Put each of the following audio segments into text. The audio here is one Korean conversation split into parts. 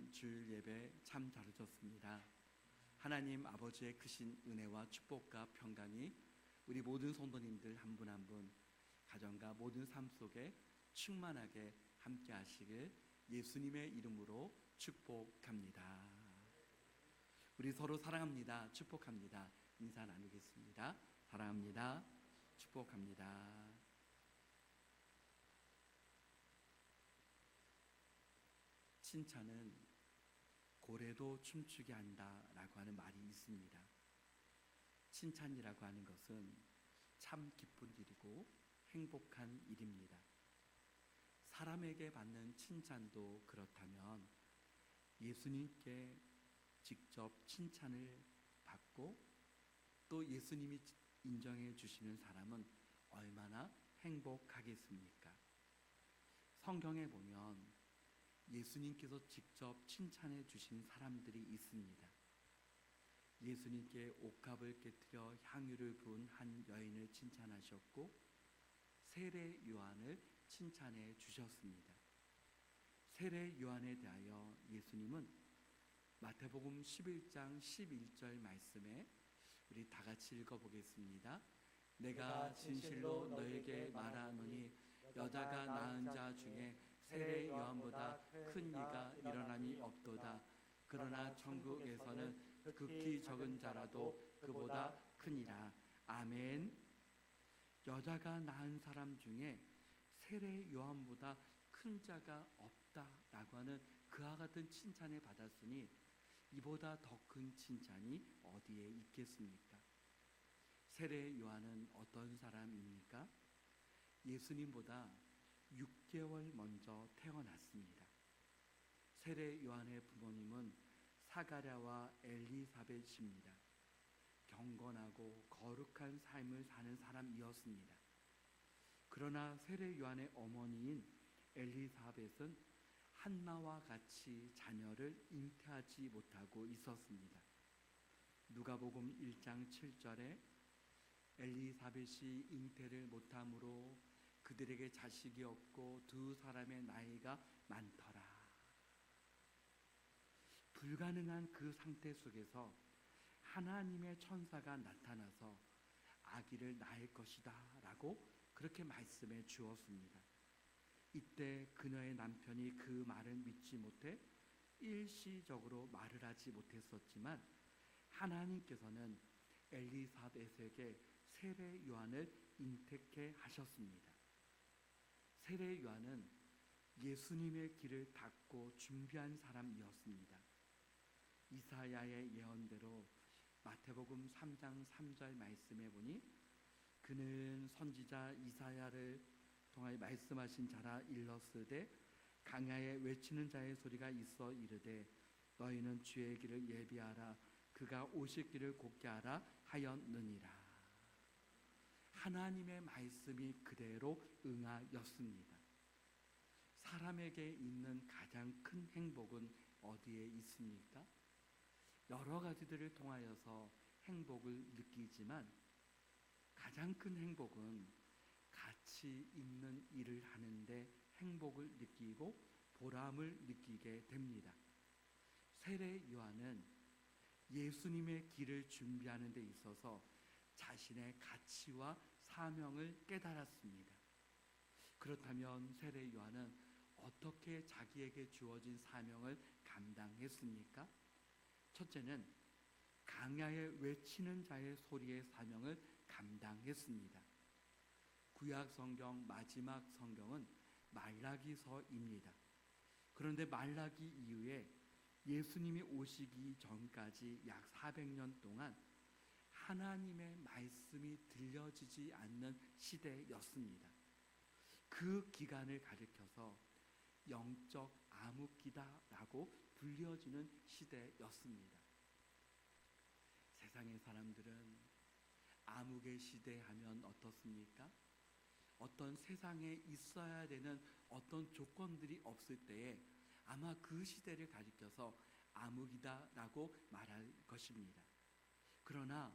이번 주일 예배 참 잘 오셨습니다. 하나님 아버지의 크신 은혜와 축복과 평강이 우리 모든 성도님들 한 분 한 분 가정과 모든 삶 속에 충만하게 함께 하시길 예수님의 이름으로 축복합니다. 우리 서로 사랑합니다. 축복합니다. 인사 나누겠습니다. 사랑합니다. 축복합니다. 칭찬은 고래도 춤추게 한다라고 하는 말이 있습니다. 칭찬이라고 하는 것은 참 기쁜 일이고 행복한 일입니다. 사람에게 받는 칭찬도 그렇다면 예수님께 직접 칭찬을 받고 또 예수님이 인정해 주시는 사람은 얼마나 행복하겠습니까? 성경에 보면 예수님께서 직접 칭찬해 주신 사람들이 있습니다. 예수님께 옥합을 깨뜨려 향유를 부은 한 여인을 칭찬하셨고 세례 요한을 칭찬해 주셨습니다. 세례 요한에 대하여 예수님은 마태복음 11장 11절 말씀에 우리 다 같이 읽어보겠습니다. 내가 진실로 너에게 말하노니 여자가 낳은 자 중에 세례 요한보다 큰 이가 일어남이 없도다. 그러나 천국에서는 극히 적은 자라도 그보다 크니라. 아멘. 여자가 낳은 사람 중에 세례 요한보다 큰 자가 없다라고 하는 그와 같은 칭찬을 받았으니 이보다 더 큰 칭찬이 어디에 있겠습니까? 세례 요한은 어떤 사람입니까? 예수님보다 6개월 먼저 태어났습니다. 세례 요한의 부모님은 사가랴와 엘리사벳입니다. 경건하고 거룩한 삶을 사는 사람이었습니다. 그러나 세례 요한의 어머니인 엘리사벳은 한나와 같이 자녀를 잉태하지 못하고 있었습니다. 누가복음 1장 7절에 엘리사벳이 잉태를 못함으로 그들에게 자식이 없고 두 사람의 나이가 많더라. 불가능한 그 상태 속에서 하나님의 천사가 나타나서 아기를 낳을 것이다 라고 그렇게 말씀해 주었습니다. 이때 그녀의 남편이 그 말을 믿지 못해 일시적으로 말을 하지 못했었지만 하나님께서는 엘리사벳에게 세례 요한을 잉태케 하셨습니다. 세례 요한은 예수님의 길을 닦고 준비한 사람이었습니다. 이사야의 예언대로 마태복음 3장 3절 말씀해 보니 그는 선지자 이사야를 통하여 말씀하신 자라 일렀으되 강야에 외치는 자의 소리가 있어 이르되 너희는 주의 길을 예비하라 그가 오실 길을 곧게 하라 하였느니라. 하나님의 말씀이 그대로 응하였습니다. 사람에게 있는 가장 큰 행복은 어디에 있습니까? 여러 가지들을 통하여서 행복을 느끼지만 가장 큰 행복은 가치 있는 일을 하는데 행복을 느끼고 보람을 느끼게 됩니다. 세례 요한은 예수님의 길을 준비하는 데 있어서 자신의 가치와 사명을 깨달았습니다. 그렇다면 세례 요한은 어떻게 자기에게 주어진 사명을 감당했습니까? 첫째는 강야에 외치는 자의 소리의 사명을 감당했습니다. 구약 성경 마지막 성경은 말라기서입니다. 그런데 말라기 이후에 예수님이 오시기 전까지 약 400년 동안 하나님의 말씀이 들려지지 않는 시대였습니다. 그 기간을 가리켜서 영적 암흑기다라고 불려지는 시대였습니다. 세상의 사람들은 암흑의 시대 하면 어떻습니까? 어떤 세상에 있어야 되는 어떤 조건들이 없을 때에 아마 그 시대를 가리켜서 암흑이다라고 말할 것입니다. 그러나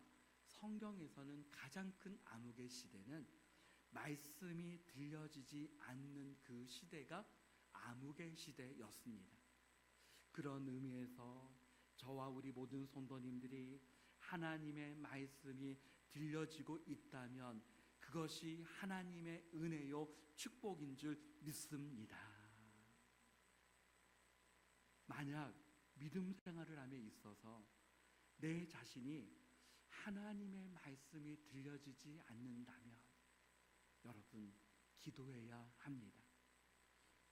성경에서는 가장 큰 암흑의 시대는 말씀이 들려지지 않는 그 시대가 암흑의 시대였습니다. 그런 의미에서 저와 우리 모든 성도님들이 하나님의 말씀이 들려지고 있다면 그것이 하나님의 은혜요 축복인 줄 믿습니다. 만약 믿음 생활을 함에 있어서 내 자신이 하나님의 말씀이 들려지지 않는다면 여러분 기도해야 합니다.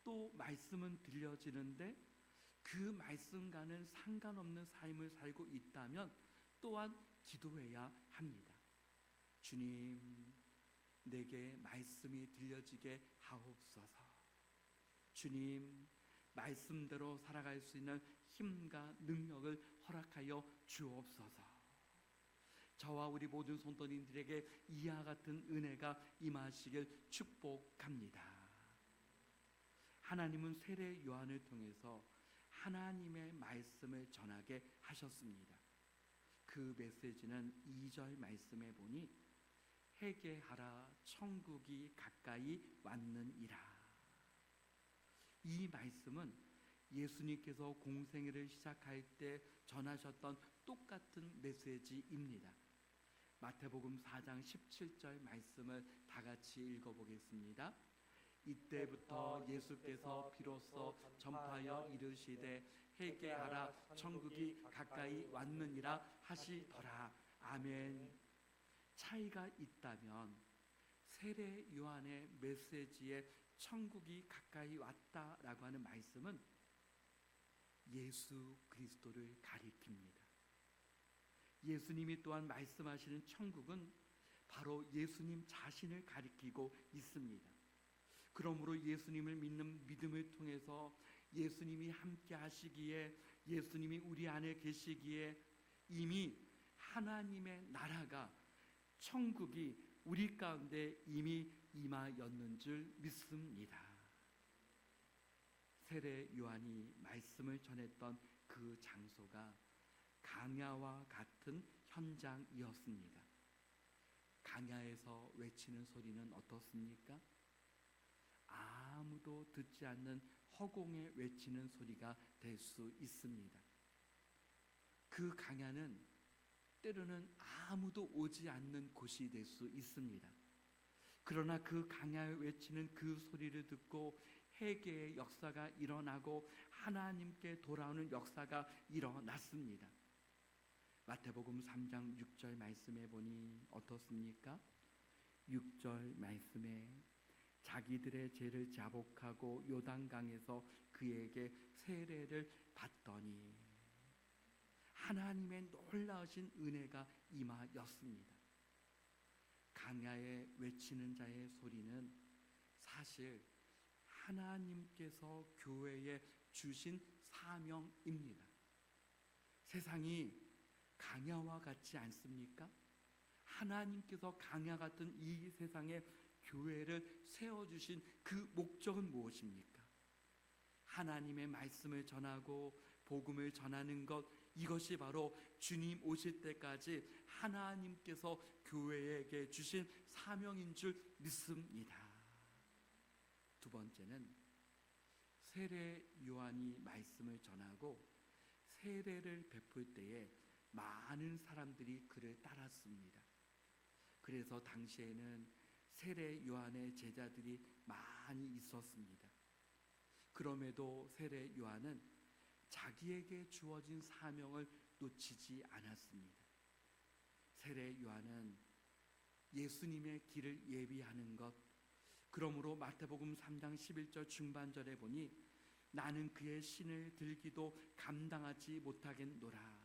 또 말씀은 들려지는데 그 말씀과는 상관없는 삶을 살고 있다면 또한 기도해야 합니다. 주님, 내게 말씀이 들려지게 하옵소서. 주님, 말씀대로 살아갈 수 있는 힘과 능력을 허락하여 주옵소서. 저와 우리 모든 성도님들에게 이와 같은 은혜가 임하시길 축복합니다. 하나님은 세례 요한을 통해서 하나님의 말씀을 전하게 하셨습니다. 그 메시지는 2절 말씀에 보니 회개하라 천국이 가까이 왔느니라. 이 말씀은 예수님께서 공생애를 시작할 때 전하셨던 똑같은 메시지입니다. 마태복음 4장 17절 말씀을 다 같이 읽어보겠습니다. 이때부터 예수께서 비로소 전파하여 이르시되 회개하라 천국이 가까이 왔느니라 하시더라. 아멘. 차이가 있다면 세례 요한의 메시지에 천국이 가까이 왔다라고 하는 말씀은 예수 그리스도를 가리킵니다. 예수님이 또한 말씀하시는 천국은 바로 예수님 자신을 가리키고 있습니다. 그러므로 예수님을 믿는 믿음을 통해서 예수님이 함께 하시기에, 예수님이 우리 안에 계시기에 이미 하나님의 나라가, 천국이 우리 가운데 이미 임하였는 줄 믿습니다. 세례 요한이 말씀을 전했던 그 장소가 강야와 같은 현장이었습니다. 강야에서 외치는 소리는 어떻습니까? 아무도 듣지 않는 허공에 외치는 소리가 될 수 있습니다. 그 강야는 때로는 아무도 오지 않는 곳이 될 수 있습니다. 그러나 그 강야에 외치는 그 소리를 듣고 회개의 역사가 일어나고 하나님께 돌아오는 역사가 일어났습니다. 마태복음 3장 6절 말씀에 보니 어떻습니까? 6절 말씀에 자기들의 죄를 자복하고 요단강에서 그에게 세례를 받더니 하나님의 놀라우신 은혜가 임하였습니다. 강야에 외치는 자의 소리는 사실 하나님께서 교회에 주신 사명입니다. 세상이 강야와 같지 않습니까? 하나님께서 강야 같은 이 세상에 교회를 세워주신 그 목적은 무엇입니까? 하나님의 말씀을 전하고 복음을 전하는 것, 이것이 바로 주님 오실 때까지 하나님께서 교회에게 주신 사명인 줄 믿습니다. 두 번째는 세례 요한이 말씀을 전하고 세례를 베풀 때에 많은 사람들이 그를 따랐습니다. 그래서 당시에는 세례 요한의 제자들이 많이 있었습니다. 그럼에도 세례 요한은 자기에게 주어진 사명을 놓치지 않았습니다. 세례 요한은 예수님의 길을 예비하는 것, 그러므로 마태복음 3장 11절 중반절에 보니 나는 그의 신을 들기도 감당하지 못하겠노라.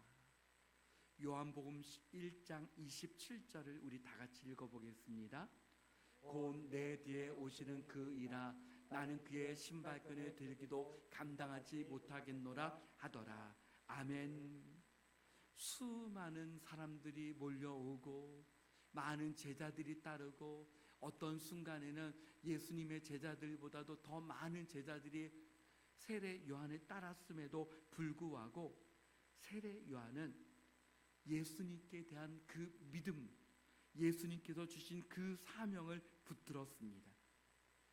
요한복음 1장 27절을 우리 다 같이 읽어보겠습니다. 곧 내 뒤에 오시는 그 이라 나는 그의 신발끈을 들기도 감당하지 못하겠노라 하더라. 아멘. 수많은 사람들이 몰려오고 많은 제자들이 따르고 어떤 순간에는 예수님의 제자들보다도 더 많은 제자들이 세례 요한을 따랐음에도 불구하고 세례 요한은 예수님께 대한 그 믿음, 예수님께서 주신 그 사명을 붙들었습니다.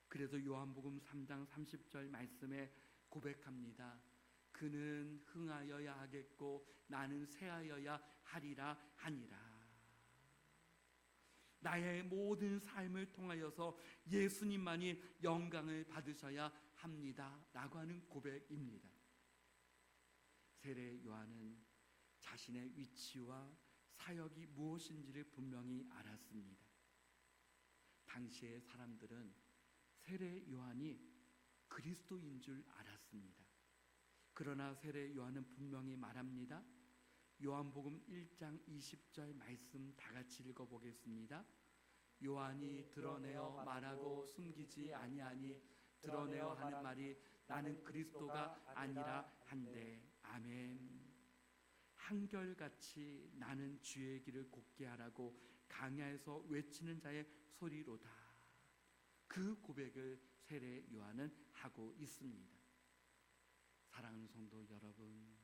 그래서 요한복음 3장 30절 말씀에 고백합니다. 그는 흥하여야 하겠고 나는 쇠하여야 하리라 하니라. 나의 모든 삶을 통하여서 예수님만이 영광을 받으셔야 합니다 라고 하는 고백입니다. 세례 요한은 자신의 위치와 사역이 무엇인지를 분명히 알았습니다. 당시의 사람들은 세례 요한이 그리스도인 줄 알았습니다. 그러나 세례 요한은 분명히 말합니다. 요한복음 1장 20절 말씀 다 같이 읽어보겠습니다. 요한이 드러내어 말하고 숨기지 아니하니 드러내어 하는 말이 나는 그리스도가 아니라 한데. 아멘. 한결같이 나는 주의 길을 곱게 하라고 강야에서 외치는 자의 소리로다. 그 고백을 세례 요한은 하고 있습니다. 사랑하는 성도 여러분,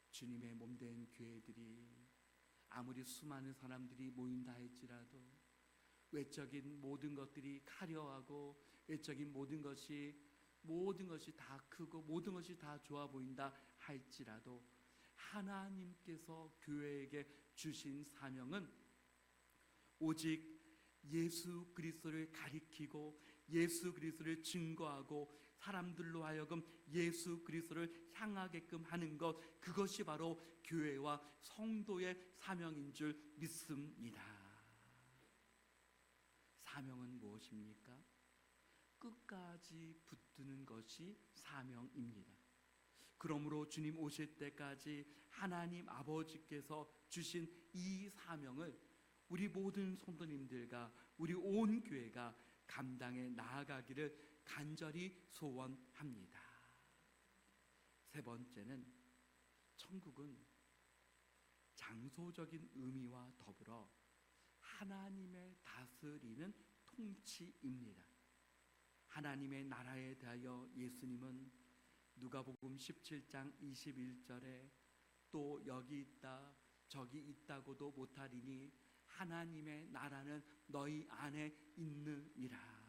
주님의 몸된 교회들이 아무리 수많은 사람들이 모인다 할지라도 외적인 모든 것들이 화려하고 외적인 모든 것이 다 크고 모든 것이 다 좋아 보인다 할지라도 하나님께서 교회에게 주신 사명은 오직 예수 그리스도를 가리키고 예수 그리스도를 증거하고 사람들로 하여금 예수 그리스도를 향하게끔 하는 것, 그것이 바로 교회와 성도의 사명인 줄 믿습니다. 사명은 무엇입니까? 끝까지 붙드는 것이 사명입니다. 그러므로 주님 오실 때까지 하나님 아버지께서 주신 이 사명을 우리 모든 성도님들과 우리 온 교회가 감당해 나아가기를 간절히 소원합니다. 세 번째는 천국은 장소적인 의미와 더불어 하나님의 다스리는 통치입니다. 하나님의 나라에 대하여 예수님은 누가복음 17장 21절에 또 여기 있다 저기 있다고도 못하리니 하나님의 나라는 너희 안에 있느니라.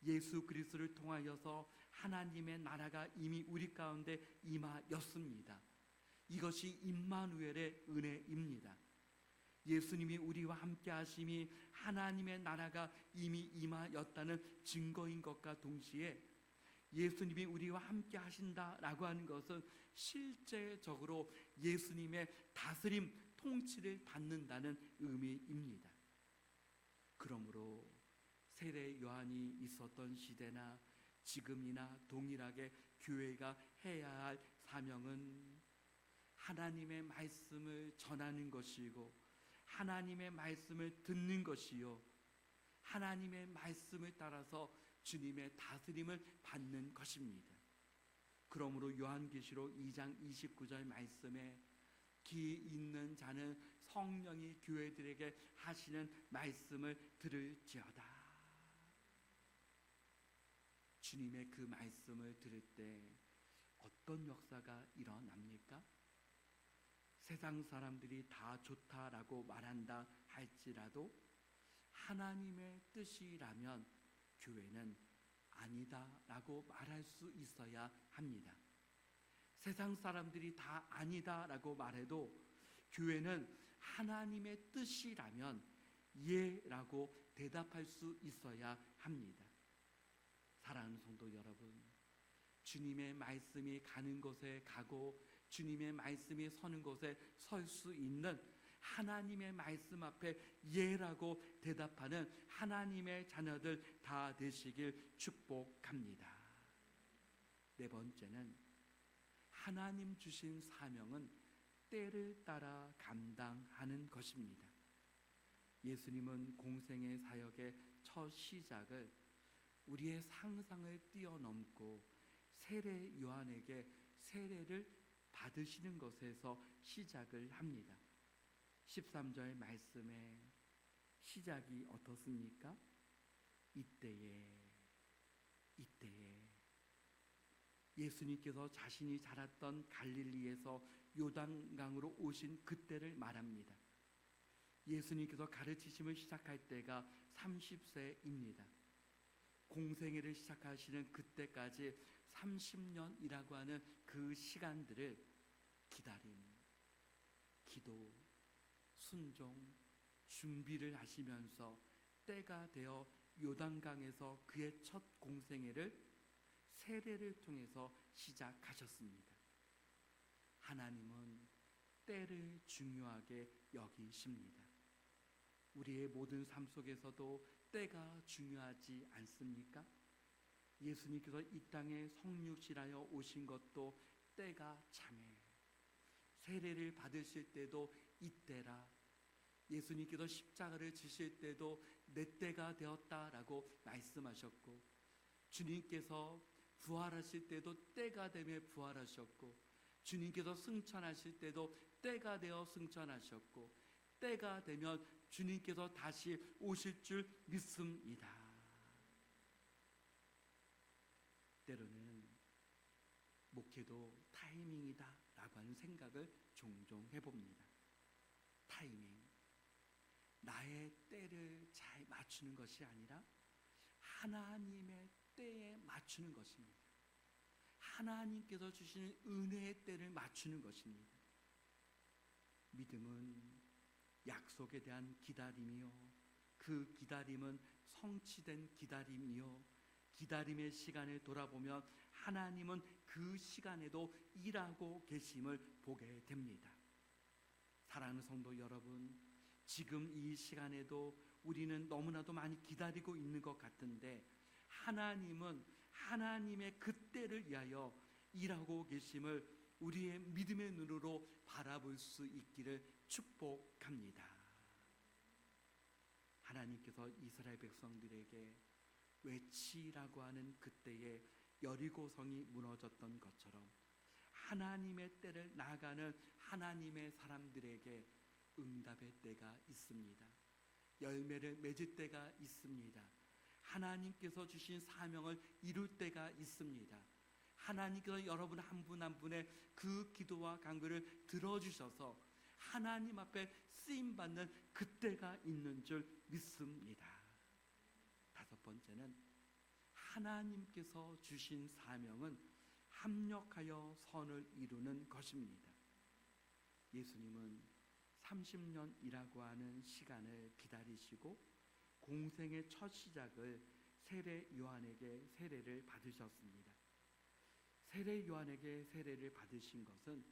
예수 그리스도를 통하여서 하나님의 나라가 이미 우리 가운데 임하였습니다. 이것이 임마누엘의 은혜입니다. 예수님이 우리와 함께 하심이 하나님의 나라가 이미 임하였다는 증거인 것과 동시에 예수님이 우리와 함께 하신다라고 하는 것은 실제적으로 예수님의 다스림, 통치를 받는다는 의미입니다. 그러므로 세례 요한이 있었던 시대나 지금이나 동일하게 교회가 해야 할 사명은 하나님의 말씀을 전하는 것이고 하나님의 말씀을 듣는 것이요 하나님의 말씀을 따라서 주님의 다스림을 받는 것입니다. 그러므로 요한계시록 2장 29절 말씀에 귀 있는 자는 성령이 교회들에게 하시는 말씀을 들을지어다. 주님의 그 말씀을 들을 때 어떤 역사가 일어납니까? 세상 사람들이 다 좋다라고 말한다 할지라도 하나님의 뜻이라면 교회는 아니다라고 말할 수 있어야 합니다. 세상 사람들이 다 아니다라고 말해도 교회는 하나님의 뜻이라면 예라고 대답할 수 있어야 합니다. 사랑하는 성도 여러분, 주님의 말씀이 가는 곳에 가고 주님의 말씀이 서는 곳에 설 수 있는 하나님의 말씀 앞에 예라고 대답하는 하나님의 자녀들 다 되시길 축복합니다. 네 번째는 하나님 주신 사명은 때를 따라 감당하는 것입니다. 예수님은 공생의 사역의 첫 시작을 우리의 상상을 뛰어넘고 세례 요한에게 세례를 받으시는 것에서 시작을 합니다. 13절 말씀에 시작이 어떻습니까? 이때에 예수님께서 자신이 자랐던 갈릴리에서 요단강으로 오신 그때를 말합니다. 예수님께서 가르치심을 시작할 때가 30세입니다. 공생애를 시작하시는 그때까지 30년이라고 하는 그 시간들을 기다림, 기도, 순종, 준비를 하시면서 때가 되어 요단강에서 그의 첫 공생애를 세례를 통해서 시작하셨습니다. 하나님은 때를 중요하게 여기십니다. 우리의 모든 삶 속에서도 때가 중요하지 않습니까? 예수님께서 이 땅에 성육신하여 오신 것도 때가 참해, 세례를 받으실 때도 이때라, 예수님께서 십자가를 지실 때도 내 때가 되었다라고 말씀하셨고, 주님께서 부활하실 때도 때가 되며 부활하셨고, 주님께서 승천하실 때도 때가 되어 승천하셨고, 때가 되면 주님께서 다시 오실 줄 믿습니다. 때로는 목회도 타이밍이다 라고 하는 생각을 종종 해봅니다. 타이밍, 나의 때를 잘 맞추는 것이 아니라 하나님의 때에 맞추는 것입니다. 하나님께서 주시는 은혜의 때를 맞추는 것입니다. 믿음은 약속에 대한 기다림이요, 그 기다림은 성취된 기다림이요, 기다림의 시간을 돌아보면 하나님은 그 시간에도 일하고 계심을 보게 됩니다. 사랑하는 성도 여러분, 지금 이 시간에도 우리는 너무나도 많이 기다리고 있는 것 같은데, 하나님은 하나님의 그 때를 위하여 일하고 계심을 우리의 믿음의 눈으로 바라볼 수 있기를 축복합니다. 하나님께서 이스라엘 백성들에게 외치라고 하는 그때에 여리고성이 무너졌던 것처럼 하나님의 때를 나아가는 하나님의 사람들에게 응답의 때가 있습니다. 열매를 맺을 때가 있습니다. 하나님께서 주신 사명을 이룰 때가 있습니다. 하나님께서 여러분 한 분 한 분의 그 기도와 간구를 들어주셔서 하나님 앞에 쓰임받는 그때가 있는 줄 믿습니다. 다섯 번째는, 하나님께서 주신 사명은 합력하여 선을 이루는 것입니다. 예수님은 30년이라고 하는 시간을 기다리시고 공생의 첫 시작을 세례 요한에게 세례를 받으셨습니다. 세례 요한에게 세례를 받으신 것은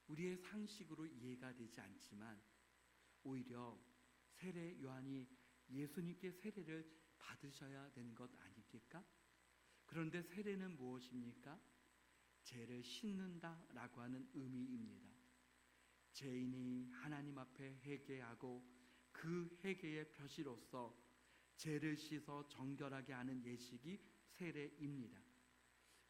우리의 상식으로 이해가 되지 않지만, 오히려 세례 요한이 예수님께 세례를 받으셔야 되는 것 아닙니까? 그런데 세례는 무엇입니까? 죄를 씻는다라고 하는 의미입니다. 죄인이 하나님 앞에 회개하고 그 회개의 표시로서 죄를 씻어 정결하게 하는 예식이 세례입니다.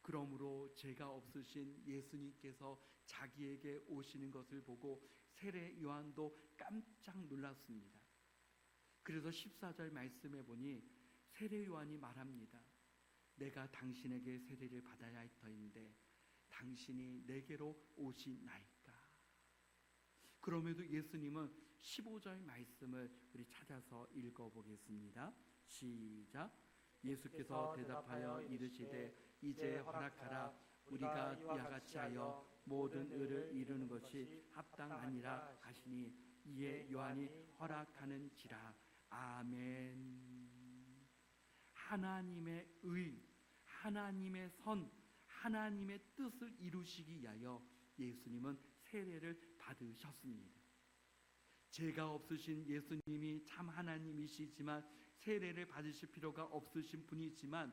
그러므로 죄가 없으신 예수님께서 자기에게 오시는 것을 보고 세례 요한도 깜짝 놀랐습니다. 그래서 14절 말씀에 보니 세례 요한이 말합니다. 내가 당신에게 세례를 받아야 할 터인데 당신이 내게로 오시나이까. 그럼에도 예수님은 15절 말씀을 우리 찾아서 읽어보겠습니다. 시작. 예수께서 대답하여 이르시되 이제 허락하라. 우리가 이와 같이 하여 모든 의를 이루는 것이 합당하니라 하시니 이에 요한이 허락하는지라. 아멘. 하나님의 의, 하나님의 선, 하나님의 뜻을 이루시기 위하여 예수님은 세례를 받으셨습니다. 죄가 없으신 예수님이 참 하나님이시지만 세례를 받으실 필요가 없으신 분이지만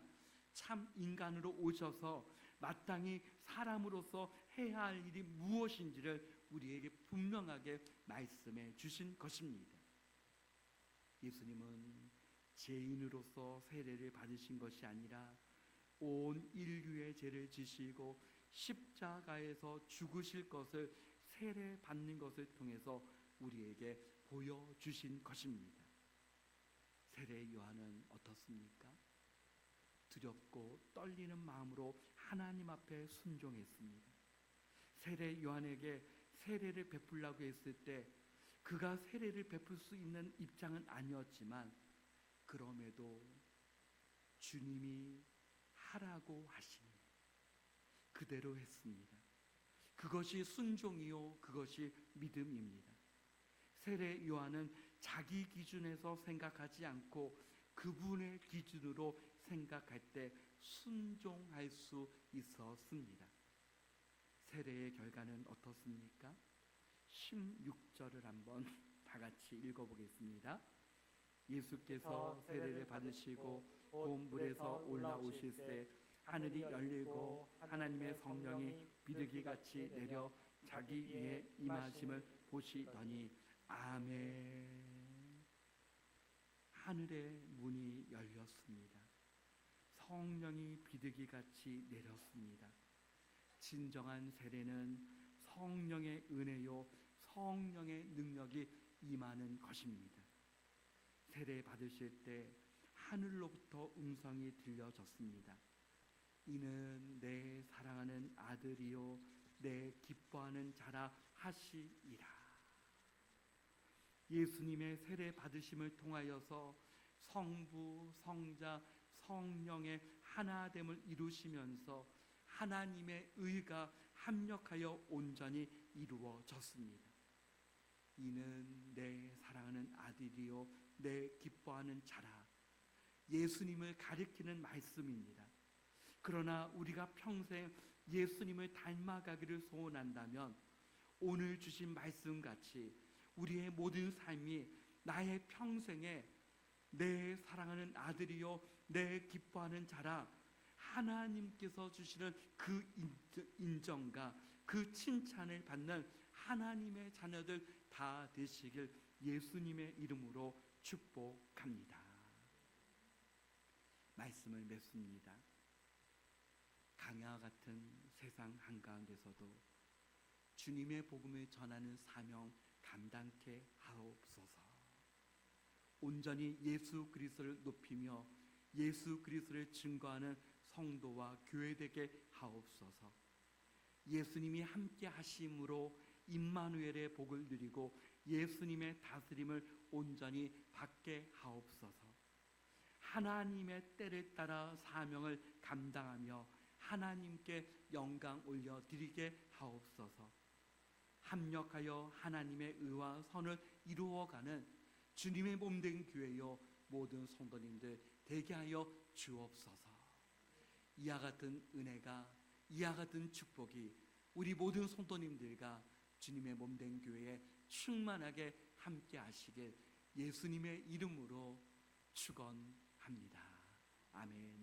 참 인간으로 오셔서 마땅히 사람으로서 해야 할 일이 무엇인지를 우리에게 분명하게 말씀해 주신 것입니다. 예수님은 죄인으로서 세례를 받으신 것이 아니라 온 인류의 죄를 지시고 십자가에서 죽으실 것을 세례 받는 것을 통해서 우리에게 보여주신 것입니다. 세례 요한은 어떻습니까? 두렵고 떨리는 마음으로 하나님 앞에 순종했습니다. 세례 요한에게 세례를 베풀라고 했을 때 그가 세례를 베풀 수 있는 입장은 아니었지만, 그럼에도 주님이 하라고 하시니 그대로 했습니다. 그것이 순종이요, 그것이 믿음입니다. 세례 요한은 자기 기준에서 생각하지 않고 그분의 기준으로 생각할 때 순종할 수 있었습니다. 세례의 결과는 어떻습니까? 16절을 한번 다 같이 읽어보겠습니다. 예수께서 세례를 받으시고 곧 물에서 올라오실새 하늘이 열리고 하나님의 성령이 비둘기같이 내려 자기 위에 임하심을 보시더니 아멘. 하늘의 문이 열렸습니다. 성령이 비둘기같이 내렸습니다. 진정한 세례는 성령의 은혜요, 성령의 능력이 임하는 것입니다. 세례 받으실 때 하늘로부터 음성이 들려졌습니다. 이는 내 사랑하는 아들이요 내 기뻐하는 자라 하시니라. 예수님의 세례 받으심을 통하여서 성부, 성자, 성령의 하나됨을 이루시면서 하나님의 의가 합력하여 온전히 이루어졌습니다. 이는 내 사랑하는 아들이요 내 기뻐하는 자라. 예수님을 가리키는 말씀입니다. 그러나 우리가 평생 예수님을 닮아가기를 소원한다면 오늘 주신 말씀같이 우리의 모든 삶이 나의 평생에 내 사랑하는 아들이요 내 기뻐하는 자라 하나님께서 주시는 그 인정과 그 칭찬을 받는 하나님의 자녀들 다 되시길 예수님의 이름으로 축복합니다. 말씀을 맺습니다. 강야와 같은 세상 한가운데서도 주님의 복음을 전하는 사명 감당케 하옵소서. 온전히 예수 그리스도를 높이며 예수 그리스도를 증거하는 성도와 교회되게 하옵소서. 예수님이 함께 하심으로 임마누엘의 복을 누리고 예수님의 다스림을 온전히 받게 하옵소서. 하나님의 때를 따라 사명을 감당하며 하나님께 영광 올려드리게 하옵소서. 합력하여 하나님의 의와 선을 이루어가는 주님의 몸된 교회요 모든 성도님들 되게 하여 주옵소서. 이와 같은 은혜가, 이와 같은 축복이 우리 모든 성도님들과 주님의 몸된 교회에 충만하게 함께 하시길 예수님의 이름으로 축원합니다. 아멘.